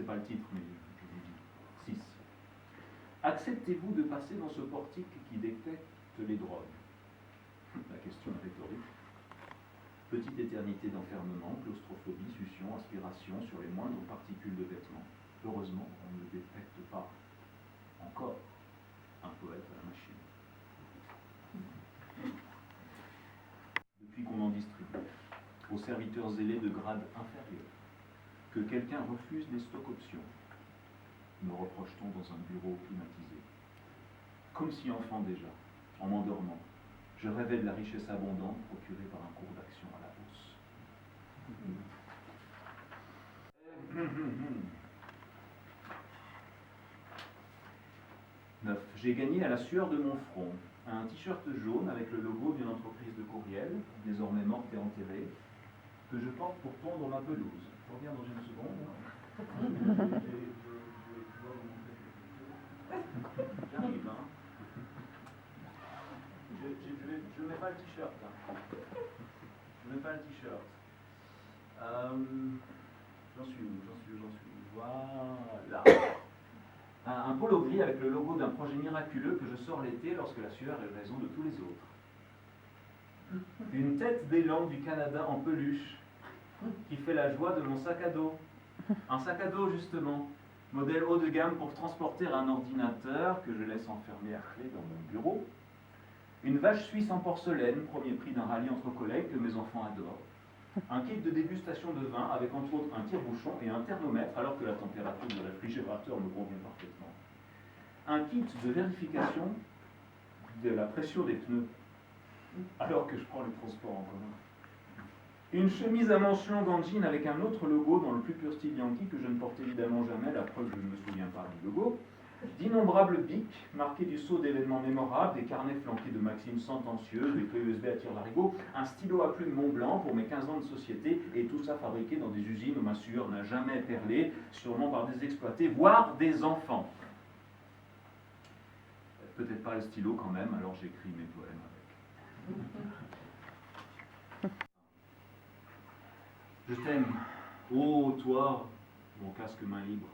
c'est pas le titre, mais je vous dis. 6. Acceptez-vous de passer dans ce portique qui détecte les drogues? La question est rhétorique. Petite éternité d'enfermement, claustrophobie, succion, aspiration sur les moindres particules de vêtements. Heureusement, on ne détecte pas encore un poète à la machine. Depuis qu'on en distribue aux serviteurs zélés de grade inférieur, que quelqu'un refuse les stock options, nous reproche-t-on dans un bureau climatisé. Comme si enfant déjà, en m'endormant, je rêvais de la richesse abondante procurée par un cours d'action à la hausse. 9. J'ai gagné à la sueur de mon front un t-shirt jaune avec le logo d'une entreprise de courriel, désormais morte et enterrée, que je porte pour tondre ma pelouse. Je reviens dans une seconde. J'arrive, hein. Je ne mets pas le t-shirt. Hein. Je ne mets pas le t-shirt. J'en suis où? Voilà. Un polo gris avec le logo d'un projet miraculeux que je sors l'été lorsque la sueur est raison de tous les autres. Une tête d'élan du Canada en peluche qui fait la joie de mon sac à dos. Un sac à dos justement, modèle haut de gamme pour transporter un ordinateur que je laisse enfermer à clé dans mon bureau. Une vache suisse en porcelaine, premier prix d'un rallye entre collègues que mes enfants adorent. Un kit de dégustation de vin avec entre autres un tire-bouchon et un thermomètre alors que la température du réfrigérateur me convient parfaitement. Un kit de vérification de la pression des pneus alors que je prends les transports en commun. Une chemise à manches longues en jean avec un autre logo dans le plus pur style yankee que je ne porte évidemment jamais, la preuve je ne me souviens pas du logo. D'innombrables bics marqués du sceau d'événements mémorables, des carnets flanqués de maximes sentencieuses, des clés USB à tire-larigot, un stylo à plume Montblanc pour mes 15 ans de société, et tout ça fabriqué dans des usines où ma sueur n'a jamais perlé, sûrement par des exploités, voire des enfants. Peut-être pas le stylo quand même, alors j'écris mes poèmes avec. Je t'aime, ô toi, mon casque main libre,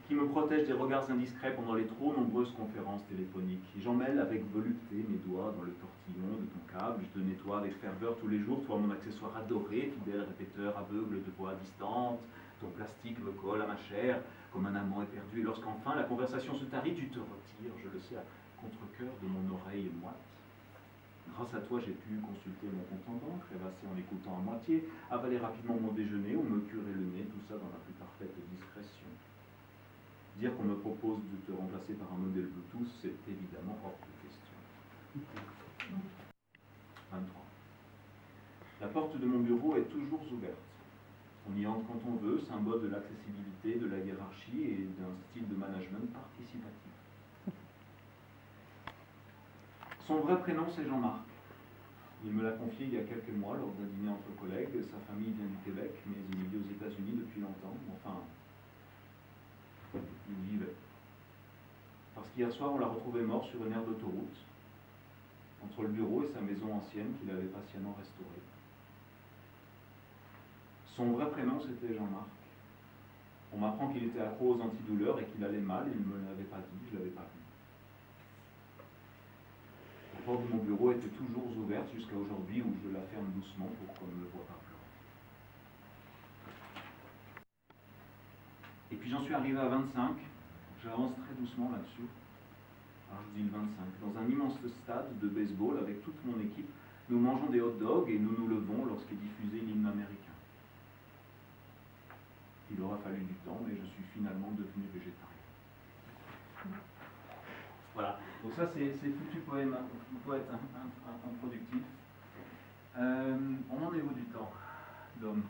qui me protège des regards indiscrets pendant les trop nombreuses conférences téléphoniques. Et j'en mêle avec volupté mes doigts dans le tortillon de ton câble. Je te nettoie avec ferveur tous les jours, toi mon accessoire adoré, fidèle répéteur aveugle de voix distante. Ton plastique me colle à ma chair comme un amant éperdu. Et lorsqu'enfin la conversation se tarit, tu te retires, je le sais, à contre-cœur de mon oreille moite. Grâce à toi, j'ai pu consulter mon compte en banque, rêvasser en écoutant à moitié, avaler rapidement mon déjeuner ou me curer le nez, tout ça dans la plus parfaite discrétion. Dire qu'on me propose de te remplacer par un modèle Bluetooth, c'est évidemment hors de question. 23. La porte de mon bureau est toujours ouverte. On y entre quand on veut, symbole de l'accessibilité, de la hiérarchie et d'un style de management participatif. Son vrai prénom, c'est Jean-Marc. Il me l'a confié il y a quelques mois lors d'un dîner entre collègues. Sa famille vient du Québec, mais il vit aux États-Unis depuis longtemps. Enfin, il vivait. Parce qu'hier soir, on l'a retrouvé mort sur une aire d'autoroute, entre le bureau et sa maison ancienne qu'il avait patiemment restaurée. Son vrai prénom, c'était Jean-Marc. On m'apprend qu'il était accro aux antidouleurs et qu'il allait mal. Il ne me l'avait pas dit, je ne l'avais pas vu. La porte de mon bureau était toujours ouverte jusqu'à aujourd'hui où je la ferme doucement pour qu'on ne me voie pas pleurer. Et puis j'en suis arrivé à 25, j'avance très doucement là-dessus. Alors je dis le 25, dans un immense stade de baseball avec toute mon équipe, nous mangeons des hot dogs et nous nous levons lorsqu'est diffusé l'hymne américain. Il aura fallu du temps, mais je suis finalement devenu végétarien. Voilà, donc ça c'est foutu poète improductif. On en est où du temps, l'homme?